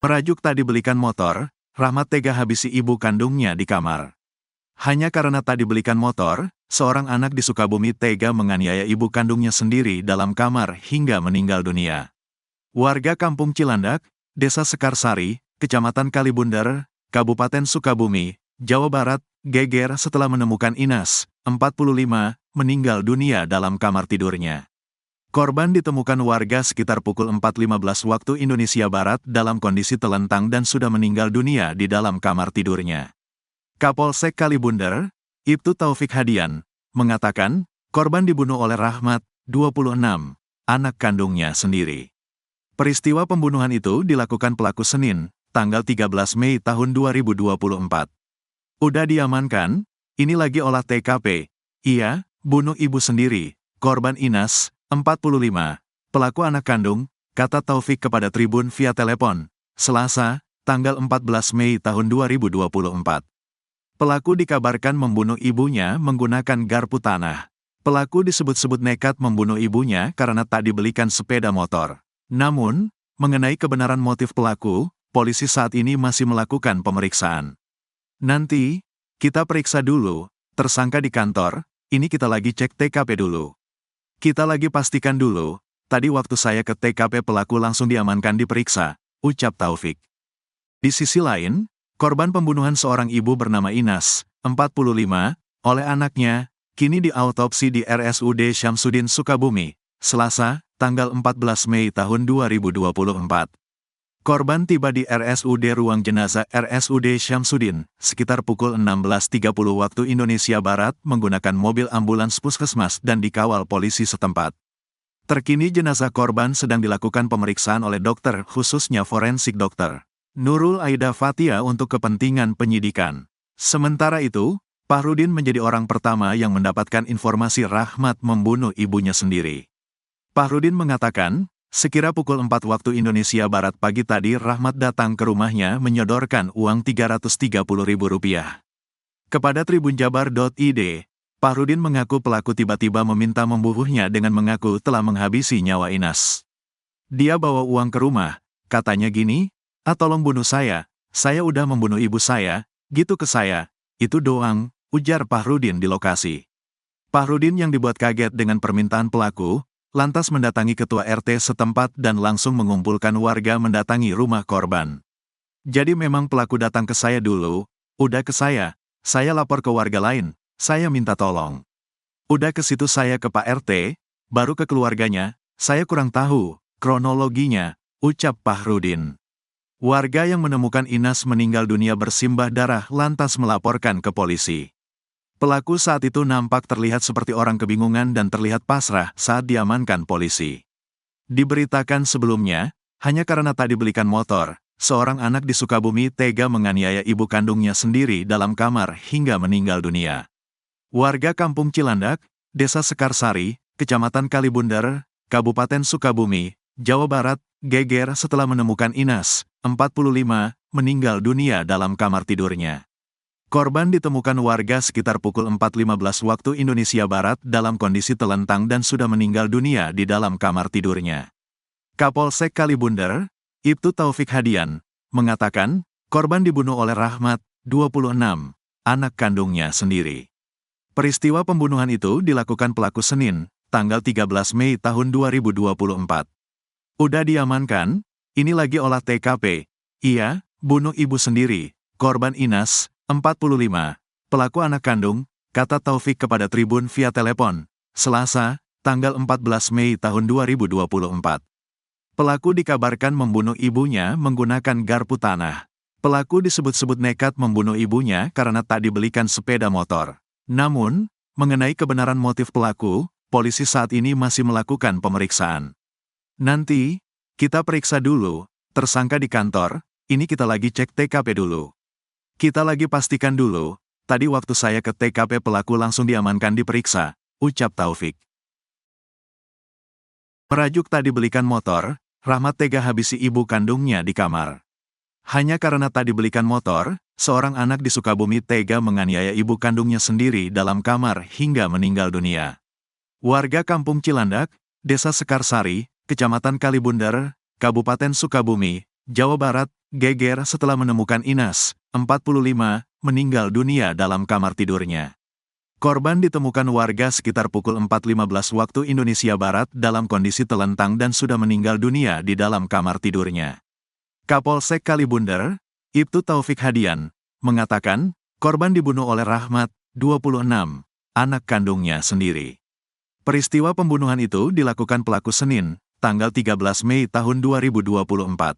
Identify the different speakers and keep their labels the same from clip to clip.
Speaker 1: Merajuk tak dibelikan motor, Rahmat tega habisi ibu kandungnya di kamar. Hanya karena tak dibelikan motor, seorang anak di Sukabumi tega menganiaya ibu kandungnya sendiri dalam kamar hingga meninggal dunia. Warga Kampung Cilandak, Desa Sekarsari, Kecamatan Kalibundar, Kabupaten Sukabumi, Jawa Barat, geger setelah menemukan Inas, 45, meninggal dunia dalam kamar tidurnya. Korban ditemukan warga sekitar pukul 4.15 waktu Indonesia Barat dalam kondisi telentang dan sudah meninggal dunia di dalam kamar tidurnya. Kapolsek Kalibundar, Ibtu Taufik Hadian, mengatakan, korban dibunuh oleh Rahmat, 26, anak kandungnya sendiri. Peristiwa pembunuhan itu dilakukan pelaku Senin, tanggal 13 Mei tahun 2024. Udah diamankan, ini lagi olah TKP. Iya, bunuh ibu sendiri, korban Inas, 45, pelaku anak kandung, kata Taufik kepada Tribun via telepon, Selasa, tanggal 14 Mei tahun 2024. Pelaku dikabarkan membunuh ibunya menggunakan garpu tanah. Pelaku disebut-sebut nekat membunuh ibunya karena tak dibelikan sepeda motor. Namun, mengenai kebenaran motif pelaku, polisi saat ini masih melakukan pemeriksaan. Nanti, kita periksa dulu, tersangka di kantor, ini kita lagi cek TKP dulu. Kita lagi pastikan dulu, tadi waktu saya ke TKP pelaku langsung diamankan diperiksa, ucap Taufik. Di sisi lain, korban pembunuhan seorang ibu bernama Inas, 45, oleh anaknya, kini diautopsi di RSUD Syamsuddin Sukabumi, Selasa, tanggal 14 Mei tahun 2024. Korban tiba di RSUD Ruang Jenazah RSUD Syamsuddin, sekitar pukul 16.30 waktu Indonesia Barat menggunakan mobil ambulans puskesmas dan dikawal polisi setempat. Terkini jenazah korban sedang dilakukan pemeriksaan oleh dokter khususnya forensik Dr. Nurul Aida Fathia untuk kepentingan penyidikan. Sementara itu, Fahrudin menjadi orang pertama yang mendapatkan informasi Rahmat membunuh ibunya sendiri. Fahrudin mengatakan, sekira pukul 4 waktu Indonesia Barat pagi tadi Rahmat datang ke rumahnya menyodorkan uang Rp330.000. Kepada tribunjabar.id, Fahrudin mengaku pelaku tiba-tiba meminta membunuhnya dengan mengaku telah menghabisi nyawa Inas. Dia bawa uang ke rumah, katanya gini, tolong bunuh saya udah membunuh ibu saya, gitu ke saya, itu doang, ujar Fahrudin di lokasi. Fahrudin yang dibuat kaget dengan permintaan pelaku, lantas mendatangi ketua RT setempat dan langsung mengumpulkan warga mendatangi rumah korban. Jadi memang pelaku datang ke saya dulu, udah ke saya lapor ke warga lain, saya minta tolong. Udah ke situ saya ke Pak RT, baru ke keluarganya, saya kurang tahu kronologinya, ucap Fahrudin. Warga yang menemukan Inas meninggal dunia bersimbah darah lantas melaporkan ke polisi. Pelaku saat itu nampak terlihat seperti orang kebingungan dan terlihat pasrah saat diamankan polisi. Diberitakan sebelumnya, hanya karena tak dibelikan motor, seorang anak di Sukabumi tega menganiaya ibu kandungnya sendiri dalam kamar hingga meninggal dunia. Warga Kampung Cilandak, Desa Sekarsari, Kecamatan Kalibundar, Kabupaten Sukabumi, Jawa Barat, geger setelah menemukan Inas, 45, meninggal dunia dalam kamar tidurnya. Korban ditemukan warga sekitar pukul 4.15 waktu Indonesia Barat dalam kondisi telentang dan sudah meninggal dunia di dalam kamar tidurnya. Kapolsek Kalibundar, Ibtu Taufik Hadian, mengatakan, korban dibunuh oleh Rahmat, 26, anak kandungnya sendiri. Peristiwa pembunuhan itu dilakukan pelaku Senin, tanggal 13 Mei tahun 2024. Udah diamankan, ini lagi olah TKP. Iya, bunuh ibu sendiri, korban Inas, 45, pelaku anak kandung, kata Taufik kepada Tribun via telepon, Selasa, tanggal 14 Mei tahun 2024. Pelaku dikabarkan membunuh ibunya menggunakan garpu tanah. Pelaku disebut-sebut nekat membunuh ibunya karena tak dibelikan sepeda motor. Namun, mengenai kebenaran motif pelaku, polisi saat ini masih melakukan pemeriksaan. Nanti, kita periksa dulu, tersangka di kantor, ini kita lagi cek TKP dulu. Kita lagi pastikan dulu, tadi waktu saya ke TKP pelaku langsung diamankan diperiksa, ucap Taufik. Merajuk tak dibelikan motor, Rahmat tega habisi ibu kandungnya di kamar. Hanya karena tak dibelikan motor, seorang anak di Sukabumi tega menganiaya ibu kandungnya sendiri dalam kamar hingga meninggal dunia. Warga Kampung Cilandak, Desa Sekarsari, Kecamatan Kalibundar, Kabupaten Sukabumi, Jawa Barat, geger setelah menemukan Inas, 45, meninggal dunia dalam kamar tidurnya. Korban ditemukan warga sekitar pukul 4.15 waktu Indonesia Barat dalam kondisi telentang dan sudah meninggal dunia di dalam kamar tidurnya. Kapolsek Kalibunder, Ibtu Taufik Hadian, mengatakan, korban dibunuh oleh Rahmat, 26, anak kandungnya sendiri. Peristiwa pembunuhan itu dilakukan pelaku Senin, tanggal 13 Mei tahun 2024.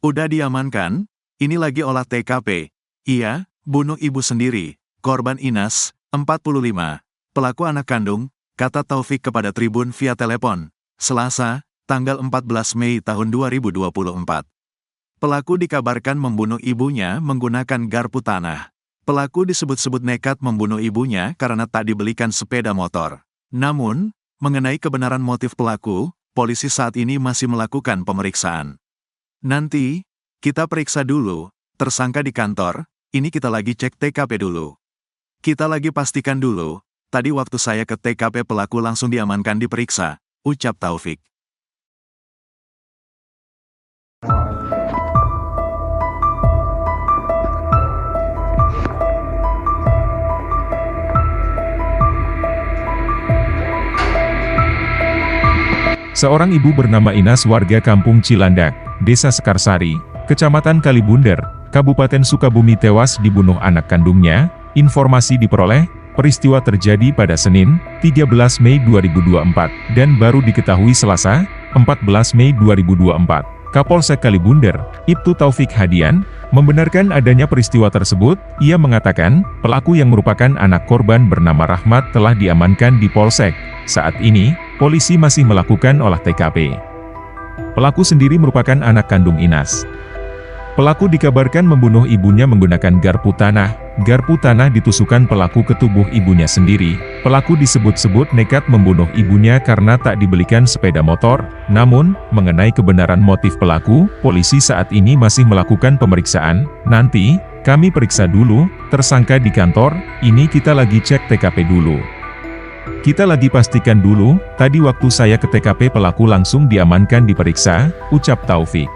Speaker 1: Udah diamankan, ini lagi olah TKP. Iya, bunuh ibu sendiri, korban Inas, 45, pelaku anak kandung, kata Taufik kepada Tribun via telepon, Selasa, tanggal 14 Mei tahun 2024. Pelaku dikabarkan membunuh ibunya menggunakan garpu tanah. Pelaku disebut-sebut nekat membunuh ibunya karena tak dibelikan sepeda motor. Namun, mengenai kebenaran motif pelaku, polisi saat ini masih melakukan pemeriksaan. Nanti, kita periksa dulu, tersangka di kantor, ini kita lagi cek TKP dulu. Kita lagi pastikan dulu, tadi waktu saya ke TKP pelaku langsung diamankan diperiksa, ucap Taufik.
Speaker 2: Seorang ibu bernama Inas warga Kampung Cilandak, Desa Sekarsari, Kecamatan Kalibunder, Kabupaten Sukabumi tewas dibunuh anak kandungnya. Informasi diperoleh, peristiwa terjadi pada Senin, 13 Mei 2024, dan baru diketahui Selasa, 14 Mei 2024. Kapolsek Kalibunder, Ibtu Taufik Hadian, membenarkan adanya peristiwa tersebut. Ia mengatakan, pelaku yang merupakan anak korban bernama Rahmat telah diamankan di Polsek. Saat ini, polisi masih melakukan olah TKP. Pelaku sendiri merupakan anak kandung Inas. Pelaku dikabarkan membunuh ibunya menggunakan garpu tanah. Garpu tanah ditusukkan pelaku ke tubuh ibunya sendiri. Pelaku disebut-sebut nekat membunuh ibunya karena tak dibelikan sepeda motor. Namun, mengenai kebenaran motif pelaku, polisi saat ini masih melakukan pemeriksaan. Nanti, kami periksa dulu, tersangka di kantor, ini kita lagi cek TKP dulu. Kita lagi pastikan dulu, tadi waktu saya ke TKP pelaku langsung diamankan diperiksa, ucap Taufik.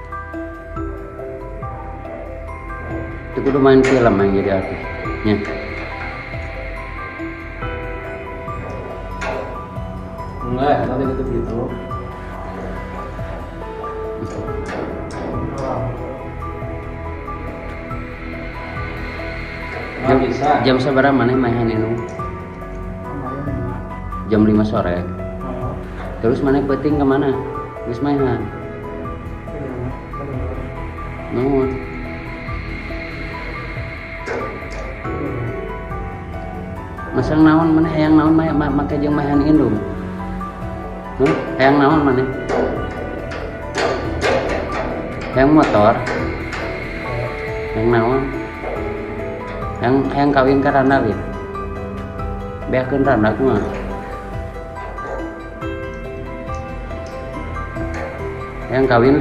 Speaker 3: Itu kudu main film yang jadi artisnya. Enggak, nanti gitu. Jam seberapa mana main ini? Jam 5 sore. Terus mana peting kemana? Terus mainan. Nuhun. Masang naon mana hayang naon make jeung mainan indung. Hayang naon mana? Hayang motor. Hayang naon? Hayang kawin ka randa we. Beakeun randa kumaha? Yang kawin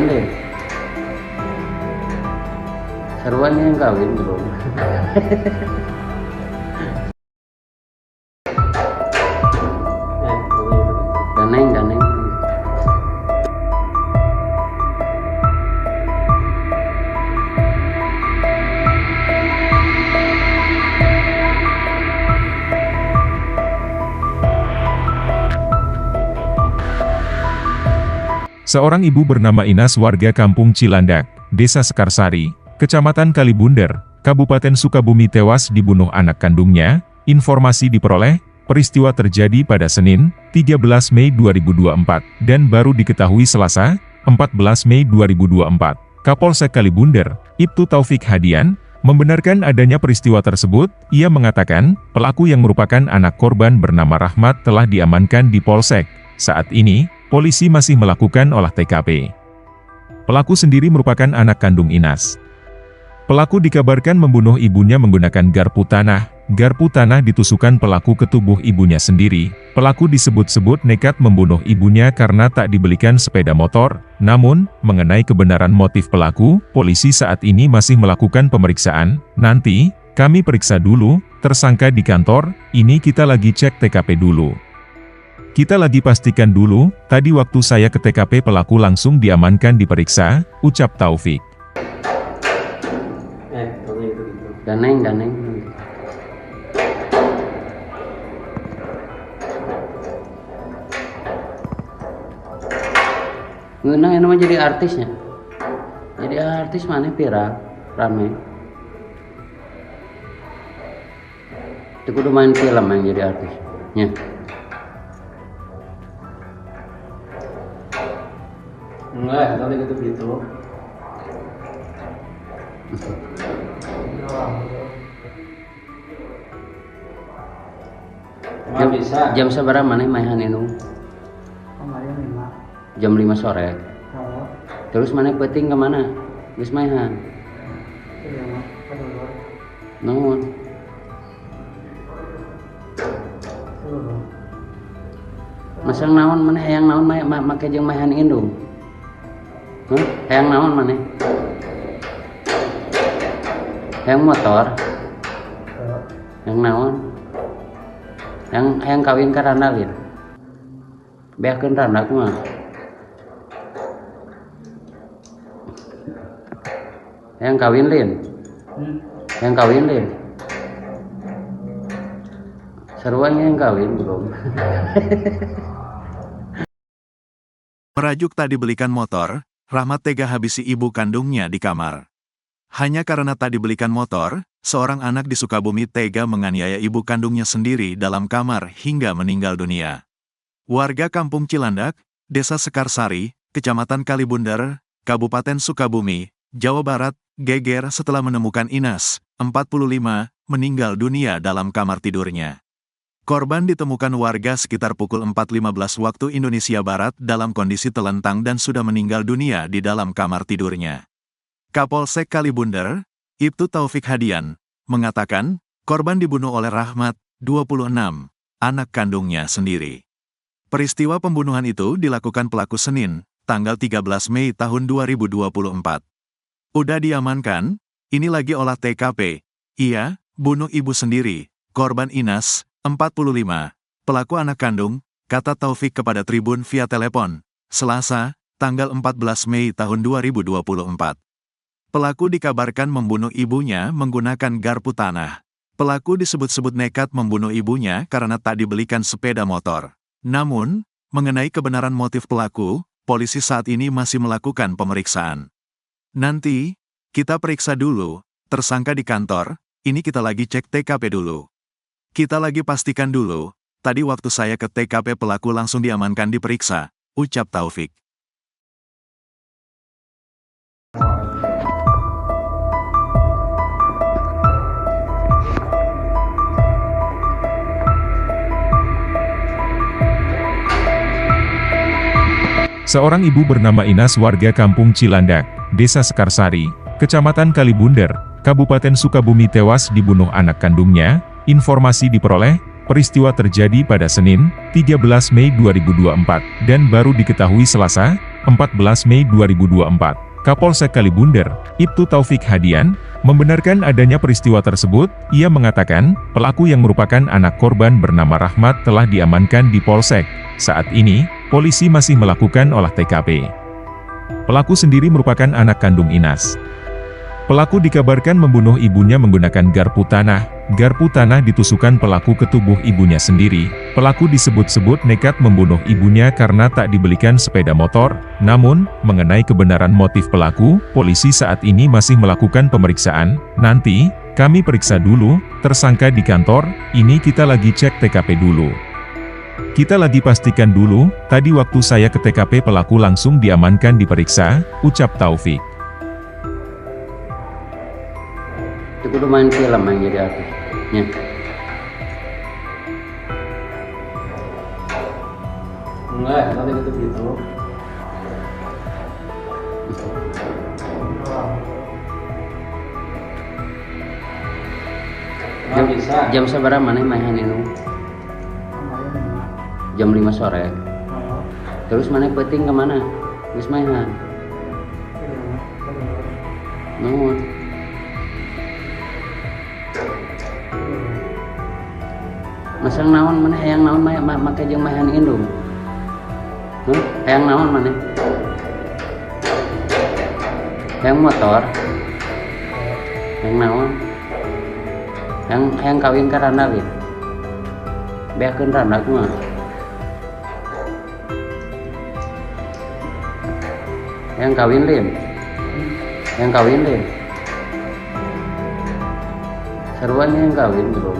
Speaker 3: Lin. Seruan yang kawin belum. Ganeng.
Speaker 2: Seorang ibu bernama Inas warga Kampung Cilandak, Desa Sekarsari, Kecamatan Kalibunder, Kabupaten Sukabumi tewas dibunuh anak kandungnya. Informasi diperoleh, peristiwa terjadi pada Senin, 13 Mei 2024, dan baru diketahui Selasa, 14 Mei 2024. Kapolsek Kalibunder, Ibtu Taufik Hadian, membenarkan adanya peristiwa tersebut. Ia mengatakan, pelaku yang merupakan anak korban bernama Rahmat telah diamankan di Polsek. Saat ini, polisi masih melakukan olah TKP. Pelaku sendiri merupakan anak kandung Inas. Pelaku dikabarkan membunuh ibunya menggunakan garpu tanah. Garpu tanah ditusukkan pelaku ke tubuh ibunya sendiri. Pelaku disebut-sebut nekat membunuh ibunya karena tak dibelikan sepeda motor. Namun, mengenai kebenaran motif pelaku, polisi saat ini masih melakukan pemeriksaan. Nanti, kami periksa dulu, tersangka di kantor, ini kita lagi cek TKP dulu. Kita lagi pastikan dulu, tadi waktu saya ke TKP pelaku langsung diamankan diperiksa, ucap Taufik.
Speaker 3: Ganeng. Ngeunang yang namanya jadi artisnya. Jadi artis mana viral, rame. Itu kudu main film yang jadi artis. Ya.
Speaker 4: Enggak, tadi gitu. Nggak bisa.
Speaker 3: Jam seberapa mana mainan itu?
Speaker 4: Kemarin 5.
Speaker 3: Jam 5 sore.
Speaker 4: Oh,
Speaker 3: Terus mana penting kemana? Geus mainan.
Speaker 4: iya mah, kedua.
Speaker 3: Naon? Masang naon mana hayang naon make jeung mainan indung? Hah? Hayang naon mana? Hayang motor? Hayang naon? Hayang kawin ka Randalin. Beakeun randak mah. Hayang kawin Lin. Hayang kawin Lin. Seruan yang kawin belum.
Speaker 1: Merajuk tak dibelikan motor, Rahmat tega habisi ibu kandungnya di kamar. Hanya karena tak dibelikan motor, seorang anak di Sukabumi tega menganiaya ibu kandungnya sendiri dalam kamar hingga meninggal dunia. Warga Kampung Cilandak, Desa Sekarsari, Kecamatan Kalibundar, Kabupaten Sukabumi, Jawa Barat, geger setelah menemukan Inas, 45, meninggal dunia dalam kamar tidurnya. Korban ditemukan warga sekitar pukul 4.15 waktu Indonesia Barat dalam kondisi telentang dan sudah meninggal dunia di dalam kamar tidurnya. Kapolsek Kalibundar, Ibtu Taufik Hadian, mengatakan, korban dibunuh oleh Rahmat, 26, anak kandungnya sendiri. Peristiwa pembunuhan itu dilakukan pelaku Senin, tanggal 13 Mei tahun 2024. Udah diamankan, ini lagi olah TKP. Ia, bunuh ibu sendiri, korban Inas, 45, pelaku anak kandung, kata Taufik kepada Tribun via telepon, Selasa, tanggal 14 Mei tahun 2024. Pelaku dikabarkan membunuh ibunya menggunakan garpu tanah. Pelaku disebut-sebut nekat membunuh ibunya karena tak dibelikan sepeda motor. Namun, mengenai kebenaran motif pelaku, polisi saat ini masih melakukan pemeriksaan. Nanti, kita periksa dulu, tersangka di kantor, ini kita lagi cek TKP dulu. Kita lagi pastikan dulu, tadi waktu saya ke TKP pelaku langsung diamankan diperiksa, ucap Taufik.
Speaker 2: Seorang ibu bernama Inas warga Kampung Cilandak, Desa Sekarsari, Kecamatan Kalibundar, Kabupaten Sukabumi tewas dibunuh anak kandungnya. Informasi diperoleh, peristiwa terjadi pada Senin, 13 Mei 2024, dan baru diketahui Selasa, 14 Mei 2024. Kapolsek Kalibundar, Ibtu Taufik Hadian, membenarkan adanya peristiwa tersebut. Ia mengatakan, pelaku yang merupakan anak korban bernama Rahmat telah diamankan di Polsek. Saat ini, polisi masih melakukan olah TKP. Pelaku sendiri merupakan anak kandung Inas. Pelaku dikabarkan membunuh ibunya menggunakan garpu tanah. Garpu tanah ditusukkan pelaku ke tubuh ibunya sendiri. Pelaku disebut-sebut nekat membunuh ibunya karena tak dibelikan sepeda motor. Namun, mengenai kebenaran motif pelaku, polisi saat ini masih melakukan pemeriksaan. Nanti, kami periksa dulu, tersangka di kantor, ini kita lagi cek TKP dulu. Kita lagi pastikan dulu, tadi waktu saya ke TKP pelaku langsung diamankan diperiksa, ucap Taufik.
Speaker 3: Itu kudu main film yang jadi artis. Ya.
Speaker 4: Enggak, tadi gitu. Nggak bisa.
Speaker 3: Jam seberapa mana mainan itu?
Speaker 4: Kemarin 5.
Speaker 3: Jam 5 sore.
Speaker 4: Oh,
Speaker 3: Terus mana penting kemana? Geus mainan.
Speaker 4: iya mah, kedua.
Speaker 3: Naon? Masang naon mana hayang naon make jeung mahan indung. Hayang naon mana? Hayang motor. Hayang naon? Hayang kawin ka randa we. Beakeun randa kumaha? Hayang kawin lin. Hayang kawin lin. Seruan yang kawin belum.